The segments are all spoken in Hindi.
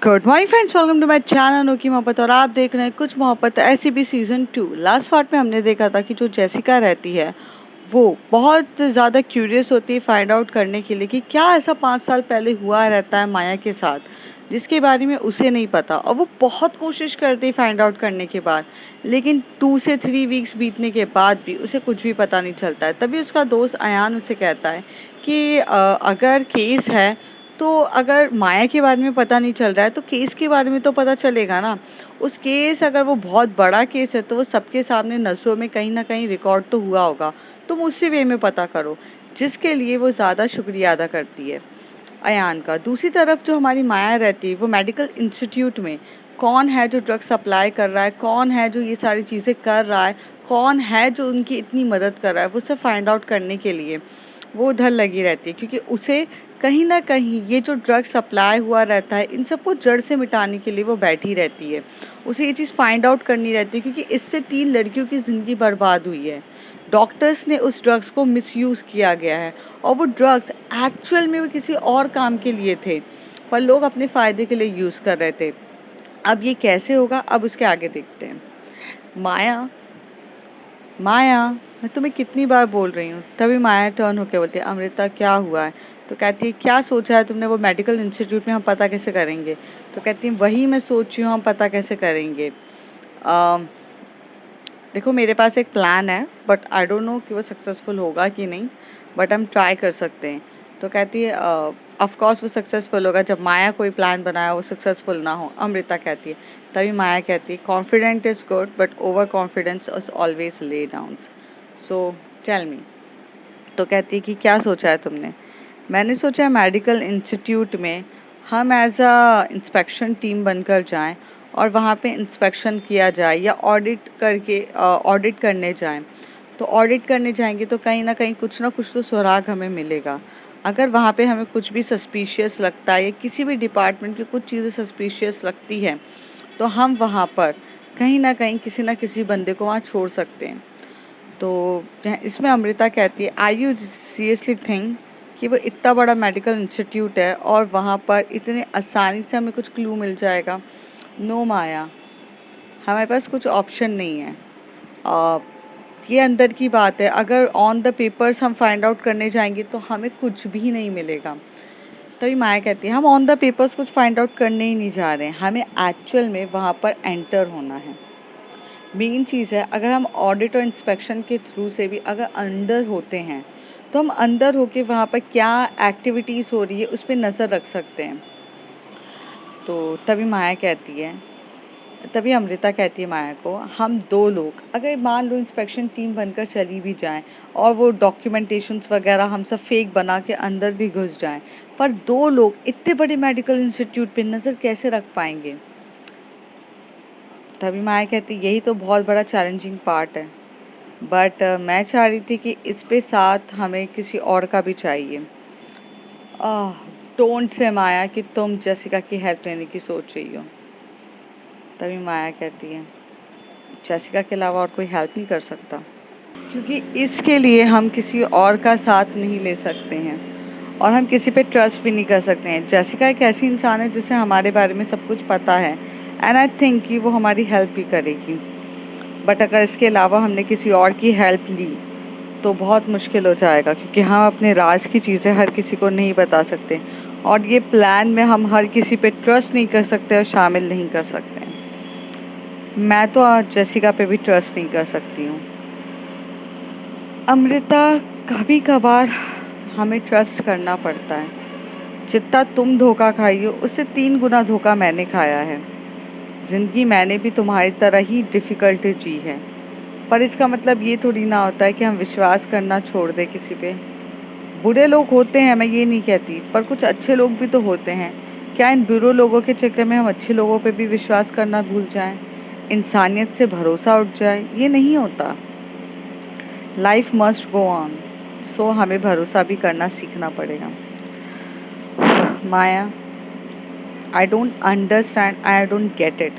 Good morning friends, welcome to my channel Anokhi Mohabbat. और आप देख रहे हैं कुछ मोहब्बत ऐसी भी सीजन 2। लास्ट पार्ट में हमने देखा था कि जो जेसिका रहती है वो बहुत ज़्यादा क्यूरियस होती है फाइंड आउट करने के लिए कि क्या ऐसा 5 साल पहले हुआ रहता है माया के साथ जिसके बारे में उसे नहीं पता। और वो बहुत कोशिश करती है फाइंड आउट करने के बाद, लेकिन 2 से 3 वीक्स बीतने के बाद भी उसे कुछ भी पता नहीं चलता है। तभी उसका दोस्त अयान उसे कहता है कि अगर केस है तो अगर माया के बारे में पता नहीं चल रहा है तो केस के बारे में तो पता चलेगा ना। उस केस अगर वो बहुत बड़ा केस है तो वो सबके सामने नसों में कहीं ना कहीं रिकॉर्ड तो हुआ होगा, तुम उसी वे में पता करो। जिसके लिए वो ज़्यादा शुक्रिया अदा करती है अयान का। दूसरी तरफ जो हमारी माया रहती है वो मेडिकल इंस्टीट्यूट में कौन है जो ड्रग सप्लाई कर रहा है, कौन है जो ये सारी चीज़ें कर रहा है, कौन है जो उनकी इतनी मदद कर रहा है, वो सब फाइंड आउट करने के लिए वो उधर लगी रहती है। क्योंकि उसे कहीं ना कहीं ये जो ड्रग सप्लाई हुआ रहता है इन सबको जड़ से मिटाने के लिए वो बैठी रहती है। उसे ये चीज़ फाइंड आउट करनी रहती है क्योंकि इससे 3 लड़कियों की ज़िंदगी बर्बाद हुई है। डॉक्टर्स ने उस ड्रग्स को मिसयूज़ किया गया है और वो ड्रग्स एक्चुअल में वो किसी और काम के लिए थे, पर लोग अपने फ़ायदे के लिए यूज़ कर रहे थे। अब ये कैसे होगा, अब उसके आगे देखते हैं। माया, माया, मैं तुम्हें कितनी बार बोल रही हूँ। तभी माया टर्न होके बोलती है, अमृता क्या हुआ है? तो कहती है, क्या सोचा है तुमने? वो मेडिकल इंस्टीट्यूट में हम पता कैसे करेंगे? तो कहती है, वही मैं सोच रही हूँ, हम पता कैसे करेंगे। देखो मेरे पास एक प्लान है, बट आई डोंट नो कि वो सक्सेसफुल होगा कि नहीं, बट हम ट्राई कर सकते हैं। तो कहती है ऑफ कोर्स वो सक्सेसफुल होगा, जब माया कोई प्लान बनाया वो सक्सेसफुल ना हो। अमृता कहती है। तभी माया कहती है, confident is good but over confidence is always lay down, so tell me. तो कहती है कि क्या सोचा है तुमने? मैंने सोचा है मेडिकल इंस्टीट्यूट में हम एज अ इंस्पेक्शन टीम बनकर जाएं और वहाँ पे इंस्पेक्शन किया जाए या ऑडिट करके ऑडिट करने जाएं। तो ऑडिट करने जाएंगे तो कहीं ना कुछ तो सुराग हमें मिलेगा। अगर वहाँ पे हमें कुछ भी सस्पिशियस लगता है या किसी भी डिपार्टमेंट की कुछ चीज़ें सस्पिशियस लगती है तो हम वहाँ पर कहीं ना किसी बंदे को वहाँ छोड़ सकते हैं। तो इसमें अमृता कहती है, आई यू सीरियसली थिंक कि वो इतना बड़ा मेडिकल इंस्टीट्यूट है और वहाँ पर इतने आसानी से हमें कुछ क्लू मिल जाएगा? नो माया, हमारे पास कुछ ऑप्शन नहीं है। ये अंदर की बात है। अगर ऑन द पेपर्स हम फाइंड आउट करने जाएंगे तो हमें कुछ भी नहीं मिलेगा। तभी माया कहती है, हम ऑन द पेपर्स कुछ फाइंड आउट करने ही नहीं जा रहे हैं, हमें एक्चुअल में वहाँ पर एंटर होना है। मेन चीज़ है, अगर हम ऑडिट और इंस्पेक्शन के थ्रू से भी अगर अंदर होते हैं तो हम अंदर होके वहाँ पर क्या एक्टिविटीज़ हो रही है उस पर नज़र रख सकते हैं। तो तभी माया कहती है, तभी अमृता कहती है माया को, हम 2 लोग अगर मान लो इंस्पेक्शन टीम बनकर चली भी जाएं और वो डॉक्यूमेंटेशंस वगैरह हम सब फेक बना के अंदर भी घुस जाएं, पर 2 लोग इतने बड़े मेडिकल इंस्टीट्यूट पे नज़र कैसे रख पाएंगे? तभी माया कहती है, यही तो बहुत बड़ा चैलेंजिंग पार्ट है, बट मैं चाह रही थी कि इस पे साथ हमें किसी और का भी चाहिए। डोंट से माया कि तुम जेसिका की हेल्प लेने की सोच रही हो। तभी माया कहती है, जेसिका के अलावा और कोई हेल्प नहीं कर सकता, क्योंकि इसके लिए हम किसी और का साथ नहीं ले सकते हैं और हम किसी पे ट्रस्ट भी नहीं कर सकते हैं। जेसिका एक ऐसी इंसान है जिसे हमारे बारे में सब कुछ पता है एंड आई थिंक कि वो हमारी हेल्प भी करेगी। बट अगर इसके अलावा हमने किसी और की हेल्प ली तो बहुत मुश्किल हो जाएगा, क्योंकि हम अपने राज की चीज़ें हर किसी को नहीं बता सकते और ये प्लान में हम हर किसी पे ट्रस्ट नहीं कर सकते और शामिल नहीं कर सकते। मैं तो जेसिका पे भी ट्रस्ट नहीं कर सकती हूँ। अमृता, कभी कभार हमें ट्रस्ट करना पड़ता है। जितना तुम धोखा खाई हो उससे 3 गुना धोखा मैंने खाया है। ज़िंदगी मैंने भी तुम्हारी तरह ही डिफ़िकल्ट जी है, पर इसका मतलब ये थोड़ी ना होता है कि हम विश्वास करना छोड़ दें किसी पे। बुरे लोग होते हैं, मैं ये नहीं कहती, पर कुछ अच्छे लोग भी तो होते हैं। क्या इन बुरे लोगों के चक्कर में हम अच्छे लोगों पे भी विश्वास करना भूल जाएं, इंसानियत से भरोसा उठ जाए? ये नहीं होता। Life must go on, so हमें भरोसा भी करना सीखना पड़ेगा। Maya, I don't understand, I don't get it.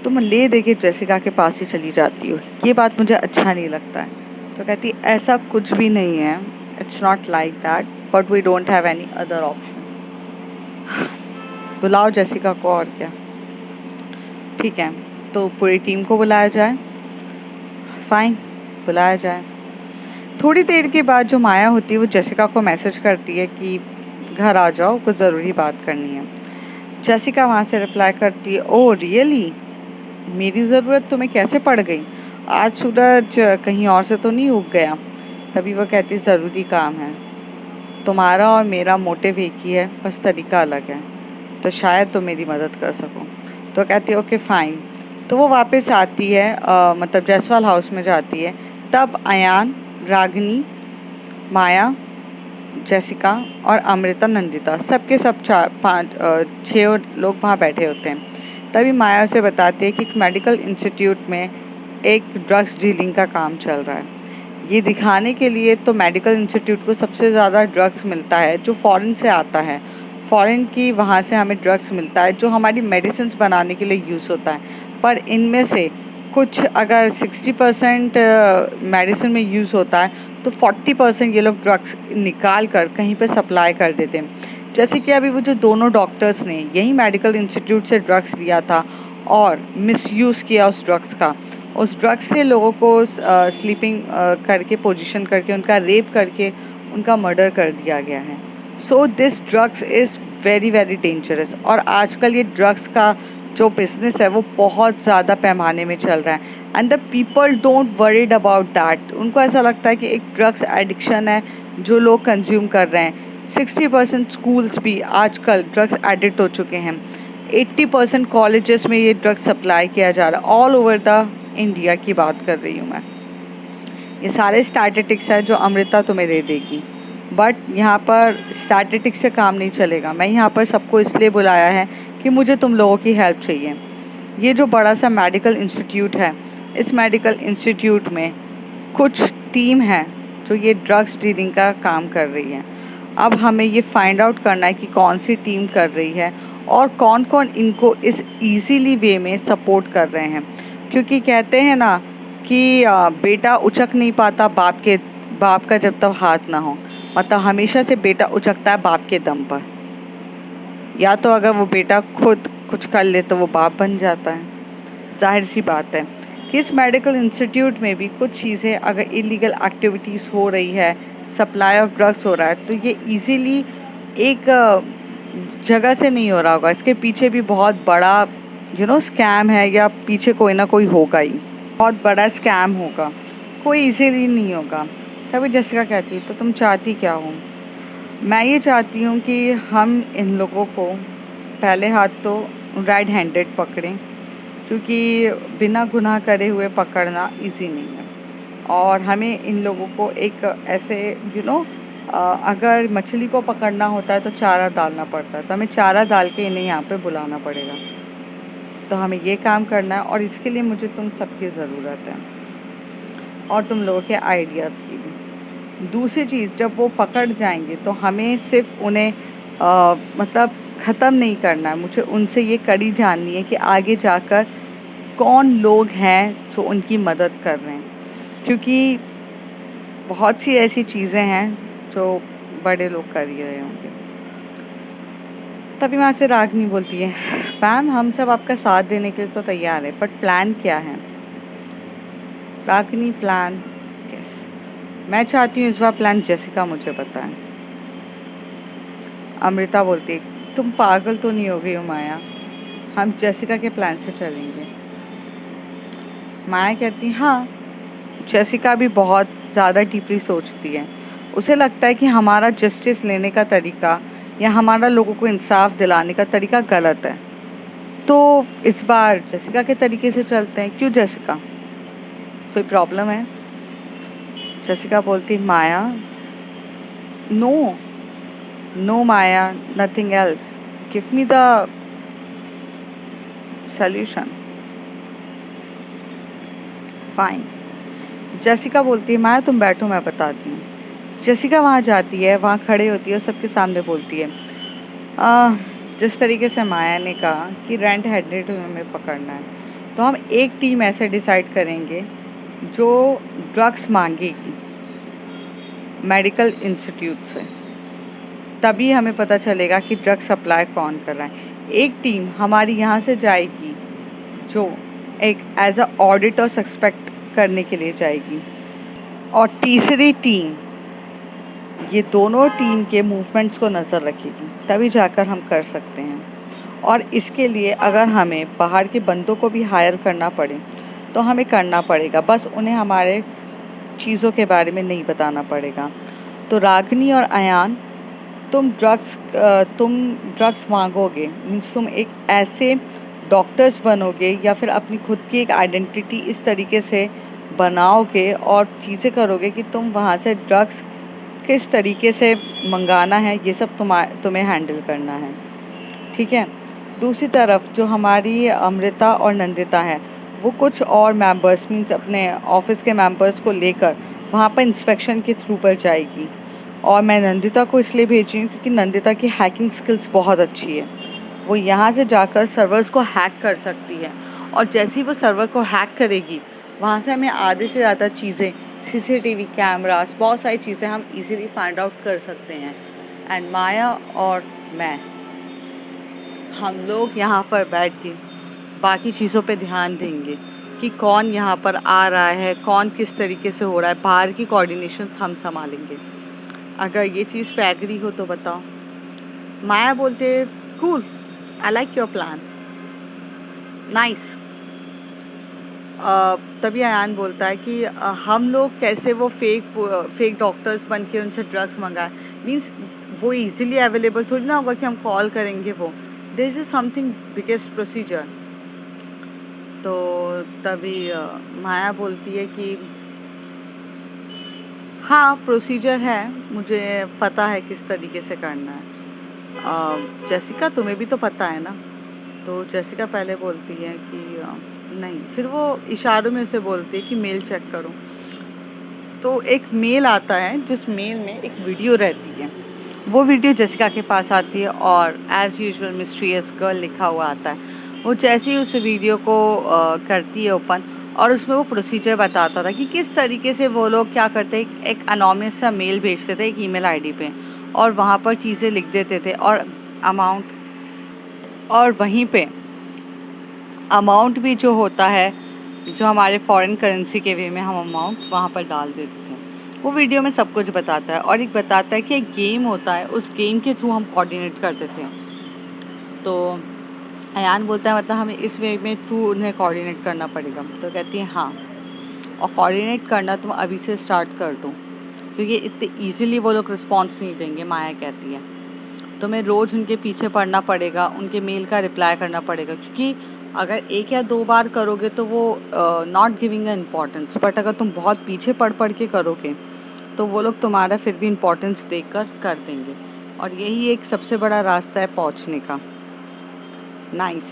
तुम ले दे के जेसिका के पास ही चली जाती हो, ये बात मुझे अच्छा नहीं लगता है। तो कहती, ऐसा कुछ भी नहीं है, it's not like that, but we don't have any other option. बुलाओ जेसिका को, और क्या। ठीक है, तो पूरी टीम को बुलाया जाए। फाइन, बुलाया जाए। थोड़ी देर के बाद जो माया होती है वो जेसिका को मैसेज करती है कि घर आ जाओ, कुछ ज़रूरी बात करनी है। जेसिका वहाँ से रिप्लाई करती है, ओह रियली, मेरी ज़रूरत तुम्हें कैसे पड़ गई? आज सूरज कहीं और से तो नहीं उग गया? तभी वो कहती, ज़रूरी काम है, तुम्हारा और मेरा मोटिव एक ही है, बस तरीका अलग है, तो शायद तुम मेरी मदद कर सको। तो कहती है ओके फाइन। तो वो वापस आती है, मतलब जायसवाल हाउस में जाती है। तब अयान, रागिनी, माया, जेसिका और अमृता, नंदिता, सबके सब चार पाँच 6 लोग वहाँ बैठे होते हैं। तभी माया उसे बताती है कि एक मेडिकल इंस्टीट्यूट में एक ड्रग्स डीलिंग का काम चल रहा है। ये दिखाने के लिए तो मेडिकल इंस्टीट्यूट को सबसे ज़्यादा ड्रग्स मिलता है जो फॉरेन से आता है। फॉरेन की वहाँ से हमें ड्रग्स मिलता है जो हमारी मेडिसिन्स बनाने के लिए यूज़ होता है। पर इनमें से कुछ अगर 60% मेडिसिन में यूज़ होता है तो 40% ये लोग ड्रग्स निकाल कर कहीं पे सप्लाई कर देते हैं। जैसे कि अभी वो जो दोनों डॉक्टर्स ने यही मेडिकल इंस्टीट्यूट से ड्रग्स लिया था और मिसयूज़ किया उस ड्रग्स से लोगों को स्लीपिंग करके पोजीशन करके उनका रेप करके उनका मर्डर कर दिया गया है। So this drugs is very very dangerous. और आजकल ये ड्रग्स का जो बिजनेस है वो बहुत ज़्यादा पैमाने में चल रहा है and the people don't worried about that. उनको ऐसा लगता है कि एक ड्रग्स एडिक्शन है जो लोग कंज्यूम कर रहे हैं। 60% स्कूल्स भी आजकल ड्रग्स एडिक्ट हो चुके हैं। 80% कॉलेजेस में ये ड्रग्स सप्लाई किया जा रहा है। ऑल ओवर द इंडिया की बात कर रही हूँ मैं। ये सारे स्टैटिस्टिक्स है जो अमृता तुम्हें दे देगी, बट यहाँ पर स्टैटिस्टिक्स से काम नहीं चलेगा। मैं यहाँ पर सबको इसलिए बुलाया है कि मुझे तुम लोगों की हेल्प चाहिए। ये जो बड़ा सा मेडिकल इंस्टीट्यूट है, इस मेडिकल इंस्टीट्यूट में कुछ टीम है जो ये ड्रग्स डीलिंग का काम कर रही है। अब हमें ये फाइंड आउट करना है कि कौन सी टीम कर रही है और कौन कौन इनको इस इजीली वे में सपोर्ट कर रहे हैं। क्योंकि कहते हैं ना कि बेटा उचक नहीं पाता बाप का जब तक हाथ ना हो। मतलब हमेशा से बेटा उचकता है बाप के दम पर, या तो अगर वो बेटा खुद कुछ कर ले तो वो बाप बन जाता है। जाहिर सी बात है कि इस मेडिकल इंस्टीट्यूट में भी कुछ चीज़ें अगर इलीगल एक्टिविटीज़ हो रही है, सप्लाई ऑफ ड्रग्स हो रहा है, तो ये इजीली एक जगह से नहीं हो रहा होगा। इसके पीछे भी बहुत बड़ा स्कैम है, या पीछे कोई ना कोई होगा ही, बहुत बड़ा स्कैम होगा, कोई इजीली नहीं होगा। तभी जेसिका कहती है तो तुम चाहती क्या हो? मैं ये चाहती हूँ कि हम इन लोगों को पहले हाथ तो राइट हैंडेड पकड़ें, क्योंकि बिना गुनाह करे हुए पकड़ना इजी नहीं है। और हमें इन लोगों को एक ऐसे अगर मछली को पकड़ना होता है तो चारा डालना पड़ता है, तो हमें चारा डाल के इन्हें यहाँ पे बुलाना पड़ेगा। तो हमें ये काम करना है और इसके लिए मुझे तुम सबकी ज़रूरत है और तुम लोगों के आइडियाज़ की भी। दूसरी चीज़, जब वो पकड़ जाएंगे तो हमें सिर्फ उन्हें मतलब ख़त्म नहीं करना है, मुझे उनसे ये कड़ी जाननी है कि आगे जाकर कौन लोग हैं जो उनकी मदद कर रहे हैं। क्योंकि बहुत सी ऐसी चीज़ें हैं जो बड़े लोग कर ही रहे होंगे। तभी वहाँ से रागनी बोलती है, मैम हम सब आपका साथ देने के लिए तो तैयार है, बट प्लान क्या है? रागनी, प्लान? यस, मैं चाहती हूँ इस बार प्लान जेसिका मुझे बताए। अमृता बोलती है, तुम पागल तो नहीं हो गई हो माया, हम जेसिका के प्लान से चलेंगे। माया कहती, हाँ, जेसिका भी बहुत ज़्यादा डीपली सोचती है। उसे लगता है कि हमारा जस्टिस लेने का तरीका या हमारा लोगों को इंसाफ दिलाने का तरीका गलत है, तो इस बार जेसिका के तरीके से चलते हैं। क्यों जेसिका, कोई प्रॉब्लम है? जेसिका बोलती, Maya, no no Maya, nothing else, give me the solution. Fine. Jessica बोलती है, माया तुम बैठो मैं बताती हूँ। जेसिका वहाँ जाती है, वहाँ खड़े होती है और सबके सामने बोलती है, जिस तरीके से माया ने कहा कि रेंट हेडेड हमें पकड़ना है, तो हम एक टीम ऐसे डिसाइड करेंगे जो ड्रग्स मांगेगी मेडिकल इंस्टीट्यूट से। तभी हमें पता चलेगा कि ड्रग सप्लाई कौन कर रहा है। एक टीम हमारी यहाँ से जाएगी जो एक एज अ ऑडिट और सस्पेक्ट करने के लिए जाएगी, और तीसरी टीम ये दोनों टीम के मूवमेंट्स को नज़र रखेगी, तभी जाकर हम कर सकते हैं। और इसके लिए अगर हमें बाहर के बंदों को भी हायर करना पड़े तो हमें करना पड़ेगा, बस उन्हें हमारे चीज़ों के बारे में नहीं बताना पड़ेगा। तो रागनी और अयान, तुम ड्रग्स मांगोगे, मीन्स तुम एक ऐसे डॉक्टर्स बनोगे या फिर अपनी खुद की एक आइडेंटिटी इस तरीके से बनाओगे और चीज़ें करोगे कि तुम वहाँ से ड्रग्स किस तरीके से मंगाना है ये सब तुम्हें हैंडल करना है, ठीक है। दूसरी तरफ जो हमारी अमृता और नंदिता है, वो कुछ और मेंबर्स मीन्स अपने ऑफिस के मेंबर्स को लेकर वहाँ पर इंस्पेक्शन के थ्रू पर जाएगी। और मैं नंदिता को इसलिए भेज रही हूँ क्योंकि नंदिता की हैकिंग स्किल्स बहुत अच्छी है। वो यहाँ से जाकर सर्वर्स को हैक कर सकती है, और जैसे ही वो सर्वर को हैक करेगी वहाँ से हमें आधे से ज़्यादा चीज़ें, सीसीटीवी कैमरास, बहुत सारी चीज़ें हम इजीली फाइंड आउट कर सकते हैं। एंड माया और मैं, हम लोग यहाँ पर बैठ के बाकी चीज़ों पे ध्यान देंगे कि कौन यहाँ पर आ रहा है, कौन किस तरीके से हो रहा है, बाहर की कोऑर्डिनेशंस हम संभालेंगे। अगर ये चीज़ पे एग्री हो तो बताओ। माया बोलते cool, I like your plan, nice. तभी अयान बोलता है कि हम लोग कैसे वो फेक डॉक्टर्स बन के उनसे ड्रग्स मंगाए, मीन्स वो इजीली अवेलेबल थोड़ी ना होगा कि हम कॉल करेंगे वो, this is something biggest procedure. तो तभी माया बोलती है कि हाँ प्रोसीजर है, मुझे पता है किस तरीके से करना है। जेसिका तुम्हें भी तो पता है ना। तो जेसिका पहले बोलती है कि नहीं, फिर वो इशारों में उसे बोलती है कि मेल चेक करो। तो एक मेल आता है जिस मेल में एक वीडियो रहती है, वो वीडियो जेसिका के पास आती है और एज यूजुअल मिस्टीरियस गर्ल लिखा हुआ आता है। वो जैसे ही उस वीडियो को करती है ओपन, और उसमें वो प्रोसीजर बताता था कि किस तरीके से वो लोग क्या करते हैं, एक अनोनिमस सा मेल भेजते थे एक ईमेल आईडी पे, और वहाँ पर चीज़ें लिख देते थे और अमाउंट, और वहीं पे अमाउंट भी जो होता है, जो हमारे फॉरेन करेंसी के वे में हम अमाउंट वहाँ पर डाल देते थे। वो वीडियो में सब कुछ बताता है, और एक बताता है कि एक गेम होता है, उस गेम के थ्रू हम कोऑर्डिनेट करते थे। तो अयान बोलता है मतलब हमें इस वे में थ्रू उन्हें कोऑर्डिनेट करना पड़ेगा। तो कहती है हाँ, और कोऑर्डिनेट करना तुम अभी से स्टार्ट कर दो, क्योंकि इतने ईजिली वो लोग रिस्पॉन्स नहीं देंगे। माया कहती है तुम्हें रोज़ उनके पीछे पड़ना पड़ेगा, उनके मेल का रिप्लाई करना पड़ेगा, क्योंकि अगर एक या दो बार करोगे तो वो नॉट गिविंग इम्पोर्टेंस, बट अगर तुम बहुत पीछे पढ़ के करोगे तो वो लोग तुम्हारा फिर भी इम्पोर्टेंस देकर कर देंगे, और यही एक सबसे बड़ा रास्ता है पहुंचने का। Nice,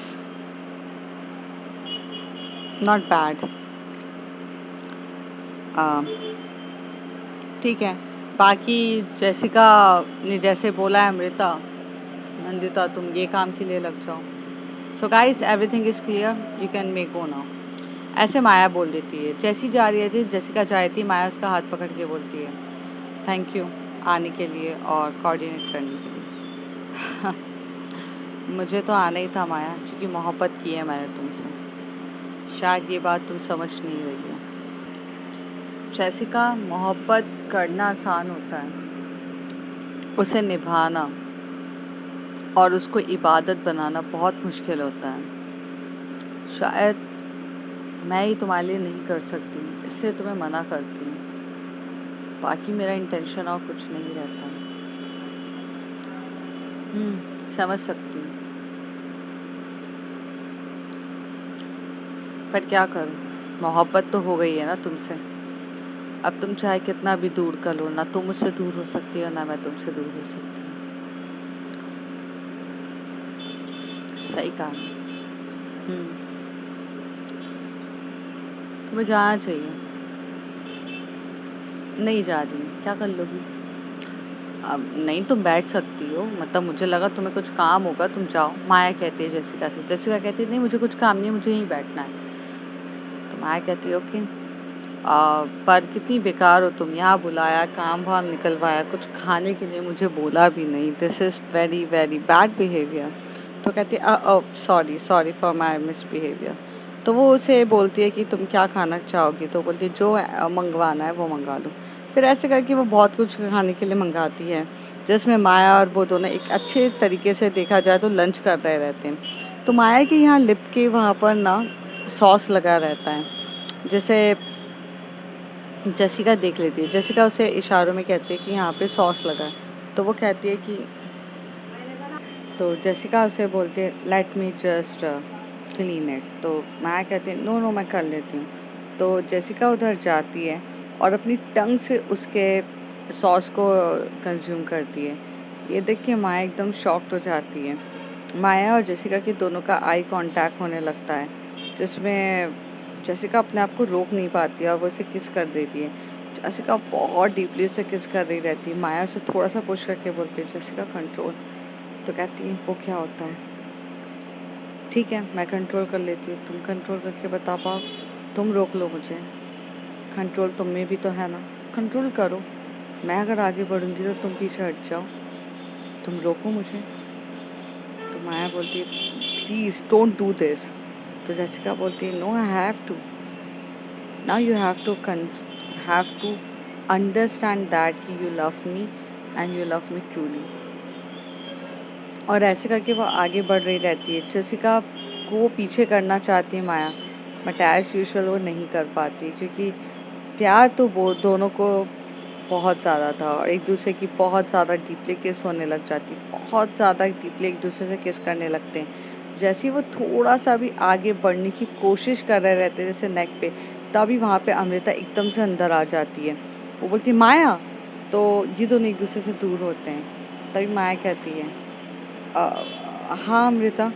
not bad. ठीक है। बाकी जेसिका ने जैसे बोला है अमृता, नंदिता तुम ये काम के लिए लग जाओ। So guys everything is clear, you can make go now, ऐसे माया बोल देती है। जैसी जा रही थी, जेसिका जा रही थी, माया उसका हाथ पकड़ के बोलती है थैंक यू आने के लिए और कोऑर्डिनेट करने के लिए। मुझे तो आना ही था माया, क्योंकि मोहब्बत की है मैंने तुमसे। शायद ये बात तुम समझ नहीं रही हो। जैसिका, मोहब्बत करना आसान होता है, उसे निभाना और उसको इबादत बनाना बहुत मुश्किल होता है। शायद मैं ही तुम्हारे लिए नहीं कर सकती, इसलिए तुम्हें मना करती हूँ, बाकी मेरा इंटेंशन और कुछ नहीं रहता। समझ सकती हूँ, पर क्या करूँ, मोहब्बत तो हो गई है ना तुमसे। अब तुम चाहे कितना भी दूर कर लो, ना तुम मुझसे दूर हो सकती हो ना मैं तुमसे दूर हो सकती हूँ। सही कहा। तुम्हें जाना चाहिए। नहीं जा रही हूँ, क्या कर लोगी? अब नहीं, तुम बैठ सकती हो, मतलब मुझे लगा तुम्हें कुछ काम होगा, तुम जाओ। माया कहती है जेसिका से, जेसिका कहती है नहीं मुझे कुछ काम नहीं है, मुझे यहीं बैठना है। तो माया कहती है ओके। पर कितनी बेकार हो तुम, यहाँ बुलाया, काम वाम निकलवाया, कुछ खाने के लिए मुझे बोला भी नहीं, this is very very bad behaviour. तो कहती है sorry sorry for my misbehaviour. तो वो उसे बोलती है कि तुम क्या खाना चाहोगी, तो बोलती है जो मंगवाना है वो मंगा लो। फिर ऐसे करके वो बहुत कुछ खाने के लिए मंगाती है, जिसमें माया और वो दोनों एक अच्छे तरीके से देखा जाए तो लंच कर रहे रहते हैं। तो माया के यहाँ लिप के वहाँ पर ना सॉस लगा रहता है, जैसे जेसिका देख लेती है। जेसिका उसे इशारों में कहती है कि यहाँ पे सॉस लगा है। तो वो कहती है कि तो जेसिका उसे बोलती है let me just clean it. तो मैं कहती हूँ नो नो मैं कर लेती हूँ। तो जेसिका उधर जाती है और अपनी टंग से उसके सॉस को कंज्यूम करती है। ये देख के माया एकदम शॉक्ड हो जाती है। माया और जेसिका के दोनों का आई कांटेक्ट होने लगता है, जिसमें जेसिका अपने आप को रोक नहीं पाती है और वो उसे किस कर देती है। जेसिका बहुत डीपली उसे किस कर रही रहती है। माया उसे थोड़ा सा पुश करके बोलती है जेसिका कंट्रोल। तो कहती है वो क्या होता है। ठीक है मैं कंट्रोल कर लेती हूँ, तुम कंट्रोल करके बता पाओ, तुम रोक लो मुझे। कंट्रोल तुम में भी तो है ना, कंट्रोल करो। मैं अगर आगे बढ़ूंगी तो तुम पीछे हट जाओ, तुम रोको मुझे। तो माया बोलती है प्लीज डोंट डू दिस। तो जेसिका बोलती है no I have to, now you have to understand that कि you love me and you love me truly. और ऐसे करके वो आगे बढ़ रही रहती है। जेसिका को वो पीछे करना चाहती है माया, बट एज यूजुअल वो नहीं कर पाती, क्योंकि प्यार तो वो दोनों को बहुत ज़्यादा था और एक दूसरे की बहुत ज़्यादा डीपली किस होने लग जाती, बहुत ज़्यादा डीपली एक दूसरे से किस करने लगते हैं। जैसे ही वो थोड़ा सा भी आगे बढ़ने की कोशिश कर रहे रहते हैं जैसे नेक पे, तभी वहाँ पे अमृता एकदम से अंदर आ जाती है। वो बोलती है माया। तो ये दोनों एक दूसरे से दूर होते हैं। तभी माया कहती है हाँ अमृता।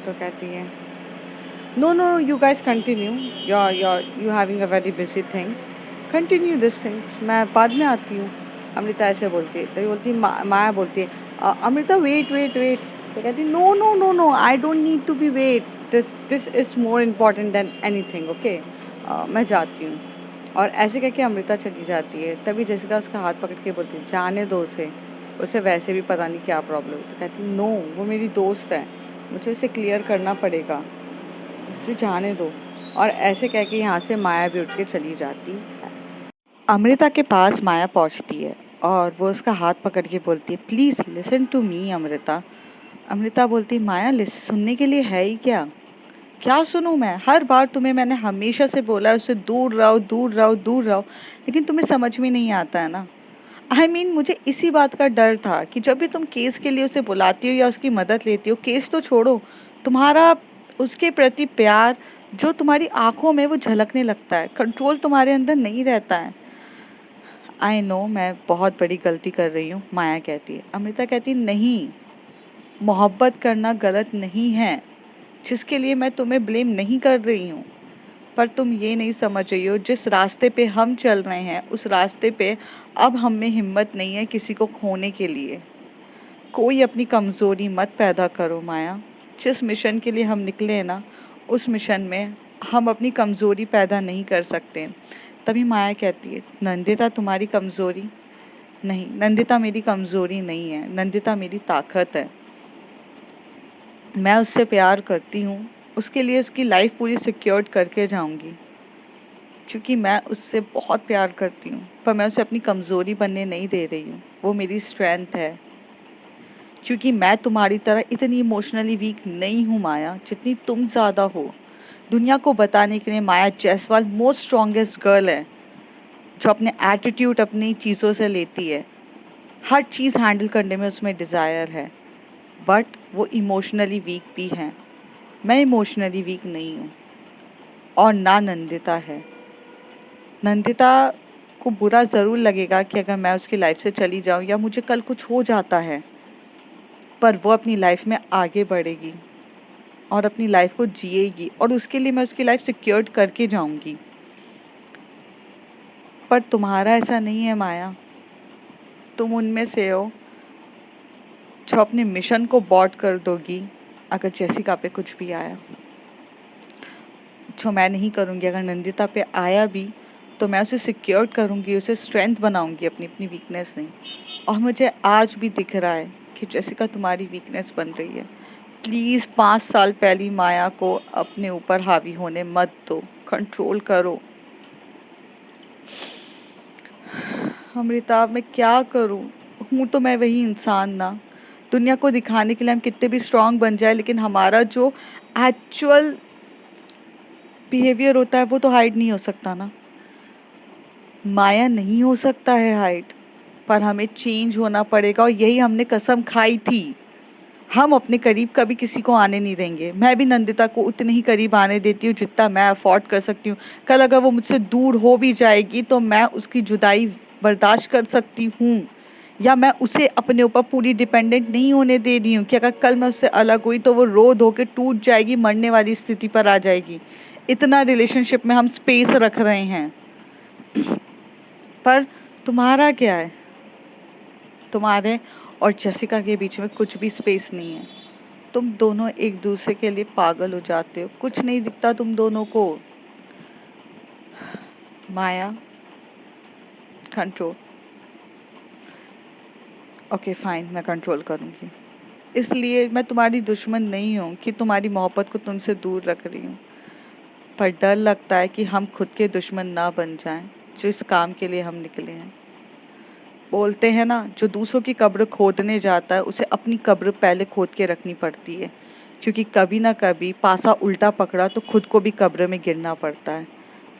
तो कहती है no no you guys continue, you having a very busy thing, continue this things, मैं बाद में आती हूँ। अमृता ऐसे बोलती है। तो ये बोलती है माया बोलती है अमृता वेट वेट वेट। तो कहती है no no no no I don't need to be wait, this this is more important than anything okay, मैं जाती हूँ। और ऐसे करके अमृता चली जाती है। तभी जेसिका उसका हाथ पकड़ के बोलती है जाने दो उसे, उसे वैसे भी पता नहीं क्या प्रॉब्लम है। तो कहती नो वो मेरी दोस्त है, मुझे उसे क्लियर करना पड़ेगा, मुझे जाने दो। और ऐसे कह के यहाँ से माया भी उठ के चली जाती है। अमृता के पास माया पहुँचती है और वो उसका हाथ पकड़ के बोलती है please listen to me Amrita. Amrita बोलती है माया सुनने के लिए है ही क्या, क्या सुनूं मैं, हर बार तुम्हें मैंने हमेशा से बोला है उससे दूर रहो दूर रहो दूर रहो, लेकिन तुम्हें समझ में नहीं आता है ना। मुझे इसी बात का डर था कि जब भी तुम केस के लिए उसे बुलाती हो या उसकी मदद लेती हो, केस तो छोड़ो, तुम्हारा उसके प्रति प्यार जो तुम्हारी आंखों में वो झलकने लगता है, कंट्रोल तुम्हारे अंदर नहीं रहता है। आई नो मैं बहुत बड़ी गलती कर रही हूँ, माया कहती है। अमृता कहती नहीं, मोहब्बत करना गलत नहीं है, जिसके लिए मैं तुम्हें ब्लेम नहीं कर रही हूँ, पर तुम ये नहीं समझ रही हो जिस रास्ते पे हम चल रहे हैं उस रास्ते पे अब हम में हिम्मत नहीं है किसी को खोने के लिए। कोई अपनी कमजोरी मत पैदा करो माया, जिस मिशन के लिए हम निकले हैं ना उस मिशन में हम अपनी कमजोरी पैदा नहीं कर सकते। तभी माया कहती है नंदिता तुम्हारी कमजोरी नहीं, नंदिता मेरी कमजोरी नहीं है, नंदिता मेरी ताकत है। मैं उससे प्यार करती हूँ, उसके लिए उसकी लाइफ पूरी सिक्योर्ड करके जाऊंगी, क्योंकि मैं उससे बहुत प्यार करती हूँ, पर मैं उसे अपनी कमजोरी बनने नहीं दे रही हूँ, वो मेरी स्ट्रेंथ है। क्योंकि मैं तुम्हारी तरह इतनी इमोशनली वीक नहीं हूँ माया, जितनी तुम ज्यादा हो। दुनिया को बताने के लिए माया जायसवाल मोस्ट स्ट्रॉन्गेस्ट गर्ल है, जो अपने एटीट्यूड अपनी चीजों से लेती है, हर चीज हैंडल करने में उसमें डिजायर है, बट वो इमोशनली वीक भी है। मैं इमोशनली वीक नहीं हूँ और ना नंदिता है। नंदिता को बुरा ज़रूर लगेगा कि अगर मैं उसकी लाइफ से चली जाऊँ या मुझे कल कुछ हो जाता है, पर वो अपनी लाइफ में आगे बढ़ेगी और अपनी लाइफ को जिएगी और उसके लिए मैं उसकी लाइफ सिक्योर्ड करके जाऊंगी। पर तुम्हारा ऐसा नहीं है माया, तुम उनमें से हो जो अपने मिशन को बॉट कर दोगी अगर जेसिका पे कुछ भी आया, जो मैं नहीं करूँगी। अगर नंदिता पे आया भी तो मैं उसे सिक्योर करूँगी, उसे स्ट्रेंथ बनाऊँगी, अपनी अपनी वीकनेस नहीं। और मुझे आज भी दिख रहा है कि जेसिका तुम्हारी वीकनेस बन रही है, प्लीज 5 साल पहली माया को अपने ऊपर हावी होने मत दो, कंट्रोल करो। अमृता मैं क्या करूं, हूं तो मैं वही इंसान ना। दुनिया को दिखाने के लिए हम कितने भी स्ट्रांग बन जाए, लेकिन हमारा जो एक्चुअल बिहेवियर होता है वो तो हाइड नहीं हो सकता ना। माया नहीं हो सकता है हाइड, पर हमें चेंज होना पड़ेगा, और यही हमने कसम खाई थी। हम अपने करीब कभी किसी को आने नहीं देंगे। मैं भी नंदिता को उतने ही करीब आने देती हूँ जितना मैं अफोर्ड कर सकती हूँ। कल अगर वो मुझसे दूर हो भी जाएगी तो मैं उसकी जुदाई बर्दाश्त कर सकती हूँ, या मैं उसे अपने ऊपर पूरी डिपेंडेंट नहीं होने दे रही हूँ कि अगर कल मैं उससे अलग हुई तो वो रो धो के टूट जाएगी, मरने वाली स्थिति पर आ जाएगी। इतना रिलेशनशिप में हम स्पेस रख रहे हैं। पर तुम्हारा क्या है, तुम्हारे और जेसिका के बीच में कुछ भी स्पेस नहीं है। तुम दोनों एक दूसरे के लिए पागल हो जाते हो, कुछ नहीं दिखता तुम दोनों को। माया, कंट्रोल। ओके फाइन, मैं कंट्रोल करूंगी। इसलिए मैं तुम्हारी दुश्मन नहीं हूँ कि तुम्हारी मोहब्बत को तुमसे दूर रख रही हूँ, पर डर लगता है कि हम खुद के दुश्मन ना बन जाएं जो इस काम के लिए हम निकले हैं। बोलते हैं ना, जो दूसरों की कब्र खोदने जाता है उसे अपनी कब्र पहले खोद के रखनी पड़ती है, क्योंकि कभी ना कभी पासा उल्टा पकड़ा तो खुद को भी कब्र में गिरना पड़ता है।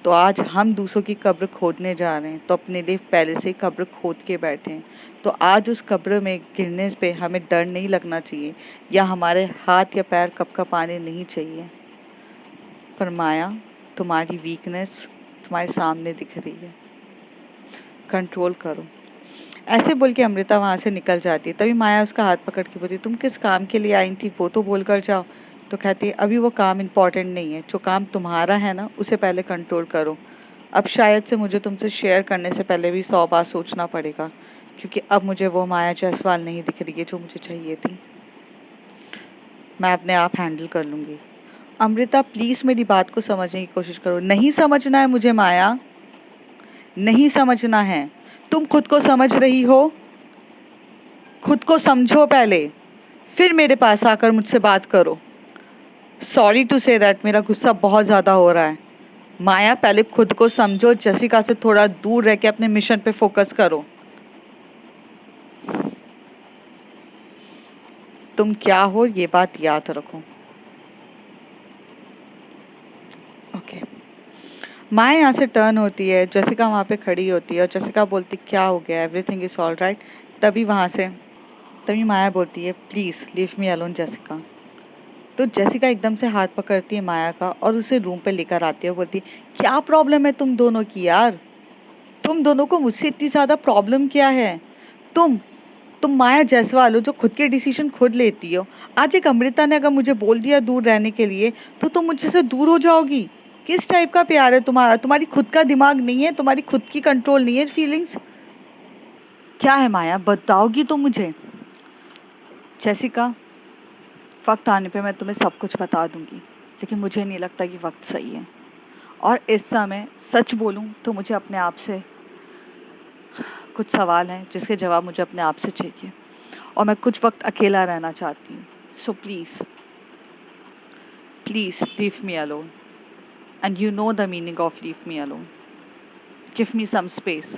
तो आज हम दूसरों की कब्र खोदने जा रहे हैं, तो अपने लिए पहले से ही कब्र खोद के बैठे हैं। तो आज उस कब्र में गिरने पे हमें डर नहीं लगना चाहिए, या हमारे हाथ या पैर कँपकँपाने नहीं चाहिए। पर माया, तुम्हारी वीकनेस तुम्हारे सामने दिख रही है, कंट्रोल करो। ऐसे बोल के अमृता वहां से निकल जाती है। तभी माया उसका हाथ पकड़ के बोलती, तुम किस काम के लिए आई थी वो तो बोल कर जाओ। तो कहती है, अभी वो काम इम्पोर्टेंट नहीं है, जो काम तुम्हारा है ना उसे पहले कंट्रोल करो। अब शायद से मुझे तुमसे शेयर करने से पहले भी 100 बार सोचना पड़ेगा, क्योंकि अब मुझे वो माया जायसवाल नहीं दिख रही है जो मुझे चाहिए थी। मैं अपने आप हैंडल कर लूंगी। अमृता प्लीज मेरी बात को समझने की कोशिश करो। नहीं समझना है मुझे माया, नहीं समझना है। तुम खुद को समझ रही हो, खुद को समझो पहले, फिर मेरे पास आकर मुझसे बात करो। सॉरी टू से दैट, मेरा गुस्सा बहुत ज्यादा हो रहा है। माया पहले खुद को समझो, जसिका से थोड़ा दूर रह के अपने मिशन पे फोकस करो। तुम क्या हो ये बात याद रखो। ओके। माया यहाँ से टर्न होती है, जसिका वहाँ पे खड़ी होती है और जसिका बोलती क्या हो गया, एवरीथिंग इज ऑल राइट। तभी वहाँ से तभी माया बोलती है, please leave me alone Jessica. तो जेसिका एकदम से हाथ पकड़ती है माया का और उसे रूम पे लेकर आती है। बोलती, क्या प्रॉब्लम है तुम दोनों की यार, तुम दोनों को मुझसे इतनी ज्यादा प्रॉब्लम क्या है। तुम माया जायसवाल हो जो खुद के डिसीजन खुद लेती हो। आज एक अमृता ने अगर मुझे बोल दिया दूर रहने के लिए, तो तुम मुझसे से दूर हो जाओगी। किस टाइप का प्यार है तुम्हारा, तुम्हारी खुद का दिमाग नहीं है, तुम्हारी खुद की कंट्रोल नहीं है फीलिंग्स। क्या है माया, बताओगी तो मुझे। जेसिका, वक्त आने पे मैं तुम्हें सब कुछ बता दूंगी, लेकिन मुझे नहीं लगता कि वक्त सही है। और इस समय सच बोलूं तो मुझे अपने आप से कुछ सवाल हैं जिसके जवाब मुझे अपने आप से चाहिए, और मैं कुछ वक्त अकेला रहना चाहती हूँ। So please please leave me alone, and you know the meaning of leave me alone. Give me some space,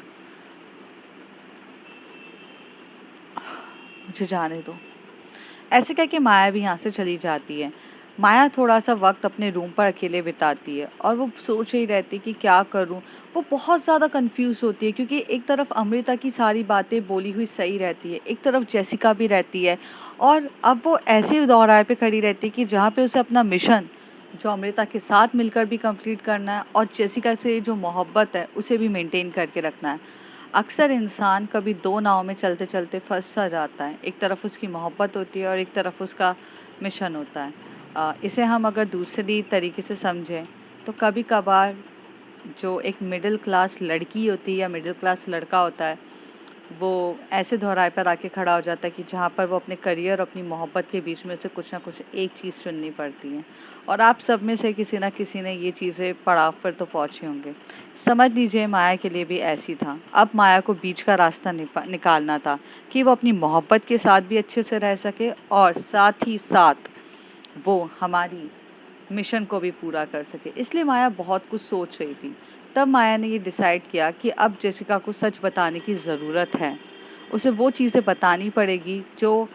मुझे जाने दो। ऐसे कह के माया भी यहाँ से चली जाती है। माया थोड़ा सा वक्त अपने रूम पर अकेले बिताती है और वो सोच ही रहती कि क्या करूं। वो बहुत ज़्यादा कंफ्यूज होती है, क्योंकि एक तरफ अमृता की सारी बातें बोली हुई सही रहती है, एक तरफ जेसिका भी रहती है, और अब वो ऐसे दौराहे पे खड़ी रहती है कि जहाँ पे उसे अपना मिशन जो अमृता के साथ मिलकर भी कंप्लीट करना है, और जेसिका से जो मोहब्बत है उसे भी मेंटेन करके रखना है। अक्सर इंसान कभी दो नाव में चलते चलते फंस सा जाता है, एक तरफ उसकी मोहब्बत होती है और एक तरफ उसका मिशन होता है। इसे हम अगर दूसरी तरीके से समझें तो कभी कभार जो एक मिडिल क्लास लड़की होती है या मिडिल क्लास लड़का होता है, वो ऐसे दोहराए पर आके खड़ा हो जाता है कि जहाँ पर वो अपने करियर और अपनी मोहब्बत के बीच में से कुछ ना कुछ एक चीज़ चुननी पड़ती है। और आप सब में से किसी ना किसी ने ये चीज़ें पड़ाव पर तो पहुँचे होंगे। समझ लीजिए माया के लिए भी ऐसी था। अब माया को बीच का रास्ता निकालना था कि वो अपनी मोहब्बत के साथ भी अच्छे से रह सके, और साथ ही साथ वो हमारी मिशन को भी पूरा कर सके। इसलिए माया बहुत कुछ सोच रही थी। तब माया ने ये डिसाइड किया कि अब जेसिका को सच बताने की ज़रूरत है। उसे वो चीज़ें बतानी पड़ेगी जो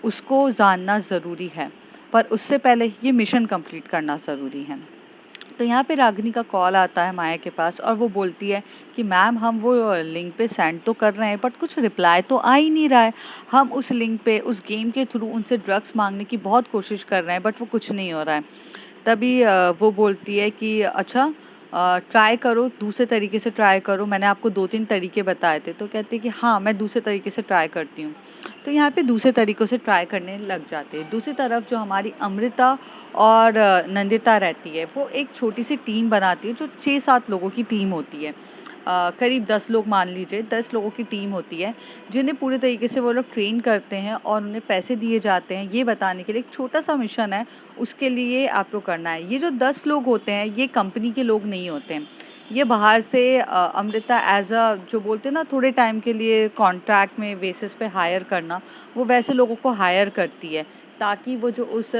उसको जानना ज़रूरी है, पर उससे पहले ये मिशन कंप्लीट करना ज़रूरी है। तो यहाँ पे रागिनी का कॉल आता है माया के पास और वो बोलती है कि मैम हम वो लिंक पे सेंड तो कर रहे हैं बट कुछ रिप्लाई तो आ ही नहीं रहा है। हम उस लिंक पे उस गेम के थ्रू उनसे ड्रग्स मांगने की बहुत कोशिश कर रहे हैं बट वो कुछ नहीं हो रहा है। तभी वो बोलती है कि अच्छा ट्राई करो, दूसरे तरीके से ट्राई करो, मैंने आपको 2-3 तरीके बताए थे। तो कहती है कि हाँ, मैं दूसरे तरीके से ट्राई करती हूँ। तो यहाँ पे दूसरे तरीकों से ट्राई करने लग जाते हैं। दूसरी तरफ जो हमारी अमृता और नंदिता रहती है, वो एक छोटी सी टीम बनाती है जो 6-7 लोगों की टीम होती है। करीब 10 लोग मान लीजिए, 10 लोगों की टीम होती है जिन्हें पूरे तरीके से वो लोग ट्रेन करते हैं और उन्हें पैसे दिए जाते हैं ये बताने के लिए एक छोटा सा मिशन है, उसके लिए आपको करना है। ये जो 10 लोग होते हैं ये कंपनी के लोग नहीं होते हैं, ये बाहर से अमृता एज अ जो बोलते हैं ना थोड़े टाइम के लिए कॉन्ट्रैक्ट में बेसिस पे हायर करना, वो वैसे लोगों को हायर करती है ताकि वो जो उस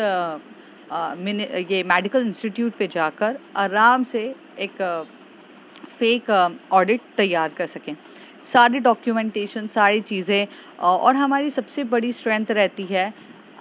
ये मेडिकल इंस्टीट्यूट पे जाकर आराम से एक फेक ऑडिट तैयार कर सकें। सारी डॉक्यूमेंटेशन, सारी चीज़ें और हमारी सबसे बड़ी स्ट्रेंथ रहती है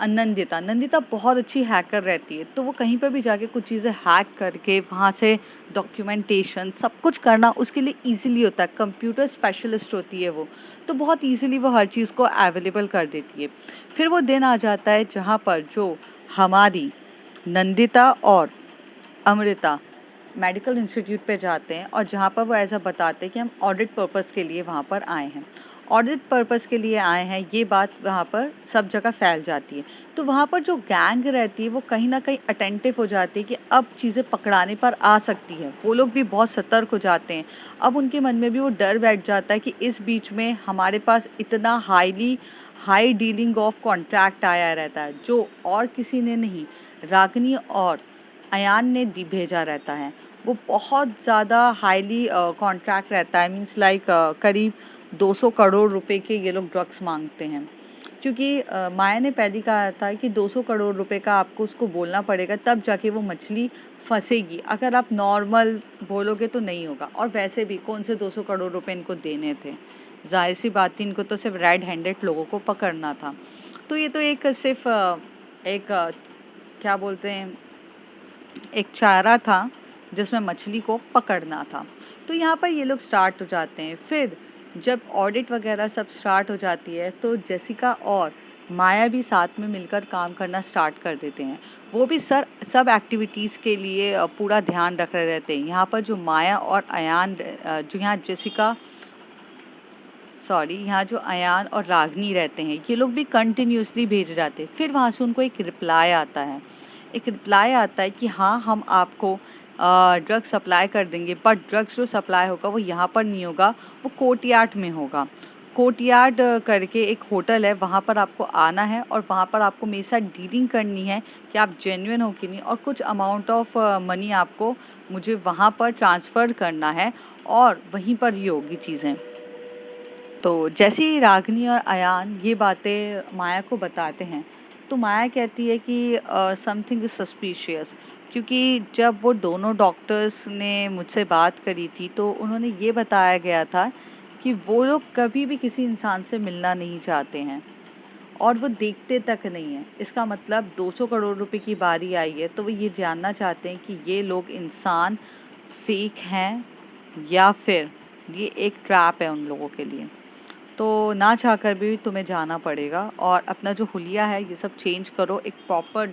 नंदिता। नंदिता बहुत अच्छी हैकर रहती है, तो वो कहीं पर भी जाके कुछ चीज़ें हैक करके वहाँ से डॉक्यूमेंटेशन सब कुछ करना उसके लिए ईज़िली होता है। कंप्यूटर स्पेशलिस्ट होती है वो, तो बहुत ईज़िली वो हर चीज़ को अवेलेबल कर देती है। फिर वो दिन आ जाता है जहाँ पर जो हमारी नंदिता और अमृता मेडिकल इंस्टीट्यूट पे जाते हैं और जहाँ पर वो ऐसा बताते हैं कि हम ऑडिट पर्पस के लिए वहाँ पर आए हैं, ऑडिट पर्पस के लिए आए हैं, ये बात वहाँ पर सब जगह फैल जाती है। तो वहाँ पर जो गैंग रहती है वो कहीं ना कहीं अटेंटिव हो जाती है कि अब चीज़ें पकड़ाने पर आ सकती है। वो लोग भी बहुत सतर्क हो जाते हैं। अब उनके मन में भी वो डर बैठ जाता है कि इस बीच में हमारे पास इतना हाई डीलिंग ऑफ कॉन्ट्रैक्ट आया रहता है जो और किसी ने नहीं, रागिनी और अयान ने भेजा रहता है। वो बहुत ज़्यादा हाईली कॉन्ट्रैक्ट रहता है, मीन्स लाइक करीब 200 करोड़ रुपए के ये लोग ड्रग्स मांगते हैं। क्योंकि माया ने पहले कहा था कि 200 करोड़ रुपए का आपको उसको बोलना पड़ेगा तब जाके वो मछली फंसेगी, अगर आप नॉर्मल बोलोगे तो नहीं होगा। और वैसे भी कौन से 200 करोड़ रुपए इनको देने थे, जाहिर सी बात थी इनको तो सिर्फ रेड हैंडेड लोगों को पकड़ना था। तो ये तो एक सिर्फ एक क्या बोलते हैं, एक चारा था जिसमें मछली को पकड़ना था। तो यहाँ पर ये लोग स्टार्ट हो जाते हैं। फिर जब ऑडिट वगैरह सब स्टार्ट हो जाती है तो जेसिका और माया भी साथ में मिलकर काम करना स्टार्ट कर देते हैं। वो भी सब एक्टिविटीज़ के लिए पूरा ध्यान रख रहे रहते हैं। यहाँ पर जो माया और अयान जो यहाँ जेसिका यहाँ जो अयान और रागनी रहते हैं ये लोग भी कंटिन्यूसली भेजे जाते हैं। फिर वहाँ से उनको एक रिप्लाई आता है, कि हाँ हम आपको ड्रग सप्लाई कर देंगे, बट ड्रग्स जो सप्लाई होगा वो यहाँ पर नहीं होगा, वो कोर्टयार्ड में होगा। कोर्टयार्ड करके एक होटल है, वहाँ पर आपको आना है और वहाँ पर आपको मेरे साथ डीलिंग करनी है कि आप जेन्युइन हो कि नहीं, और कुछ अमाउंट ऑफ मनी आपको मुझे वहाँ पर ट्रांसफ़र करना है और वहीं पर ये होगी चीज़ें। तो जैसे ही रागिनी और अयान ये बातें माया को बताते हैं तो माया कहती है कि समथिंग इज सस्पिशियस, क्योंकि जब वो दोनों डॉक्टर्स ने मुझसे बात करी थी तो उन्होंने ये बताया गया था कि वो लोग कभी भी किसी इंसान से मिलना नहीं चाहते हैं और वो देखते तक नहीं है। इसका मतलब 200 करोड़ रुपए की बारी आई है तो वो ये जानना चाहते हैं कि ये लोग इंसान फेक हैं या फिर ये एक ट्रैप है उन लोगों के लिए। तो ना चाहकर भी तुम्हें जाना पड़ेगा और अपना जो हुलिया है ये सब चेंज करो, एक प्रॉपर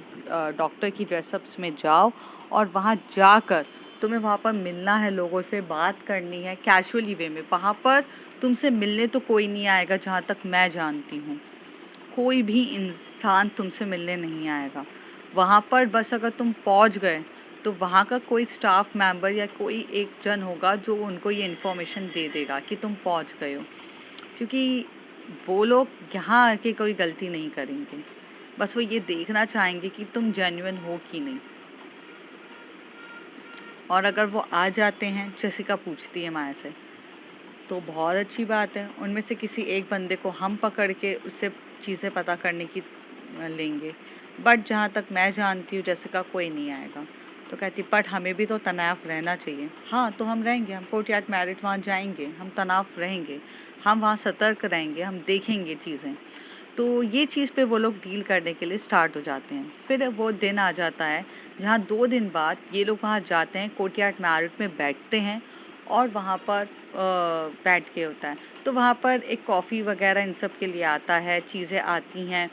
डॉक्टर की ड्रेसअप्स में जाओ और वहाँ जाकर तुम्हें वहाँ पर मिलना है, लोगों से बात करनी है कैजुअली वे में। वहाँ पर तुमसे मिलने तो कोई नहीं आएगा, जहाँ तक मैं जानती हूँ कोई भी इंसान तुमसे मिलने नहीं आएगा। वहाँ पर बस अगर तुम पहुँच गए तो वहाँ का कोई स्टाफ मेंबर या कोई एक जन होगा जो उनको ये इन्फॉर्मेशन दे देगा कि तुम पहुँच गए हो, क्योंकि वो लोग यहाँ आके कोई गलती नहीं करेंगे, बस वो ये देखना चाहेंगे कि तुम जेन्युइन हो कि नहीं। और अगर वो आ जाते हैं, जेसिका पूछती है माया से, तो बहुत अच्छी बात है, उनमें से किसी एक बंदे को हम पकड़ के उससे चीज़ें पता करने की लेंगे। बट जहाँ तक मैं जानती हूँ जेसिका, कोई नहीं आएगा। तो कहती बट हमें भी तो तनाव रहना चाहिए। हाँ तो हम रहेंगे, हम कोर्टयार्ड मैरिट वहाँ जाएंगे, हम तनाव रहेंगे, हम वहाँ सतर्क रहेंगे, हम देखेंगे चीज़ें। तो ये चीज़ पे वो लोग डील करने के लिए स्टार्ट हो जाते हैं। फिर वो दिन आ जाता है जहाँ 2 दिन बाद ये लोग वहाँ जाते हैं, कोर्टयार्ड मैरिट में बैठते हैं और वहाँ पर बैठ के होता है। तो वहाँ पर एक कॉफ़ी वगैरह इन सब के लिए आता है, चीज़ें आती हैं,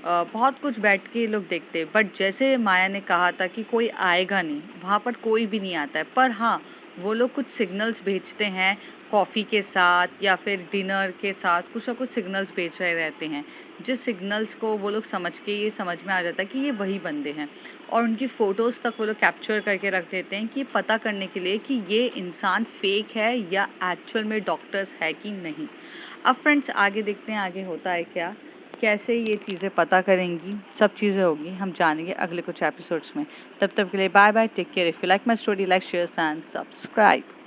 बहुत कुछ बैठ के लोग देखते हैं। बट जैसे माया ने कहा था कि कोई आएगा नहीं, वहाँ पर कोई भी नहीं आता है। पर हाँ, वो लोग कुछ सिग्नल्स भेजते हैं कॉफ़ी के साथ या फिर डिनर के साथ, कुछ ना कुछ सिग्नल्स भेज रहे रहते हैं, जिस सिग्नल्स को वो लोग समझ के ये समझ में आ जाता है कि ये वही बंदे हैं। और उनकी फ़ोटोज़ तक वो लोग कैप्चर करके रख देते हैं कि पता करने के लिए कि ये इंसान फेक है या एक्चुअल में डॉक्टर्स है कि नहीं। अब फ्रेंड्स आगे देखते हैं आगे होता है क्या, कैसे ये चीज़ें पता करेंगी, सब चीज़ें होगी, हम जानेंगे अगले कुछ एपिसोड्स में। तब तक के लिए bye bye, take care. If you like my story, like share and subscribe.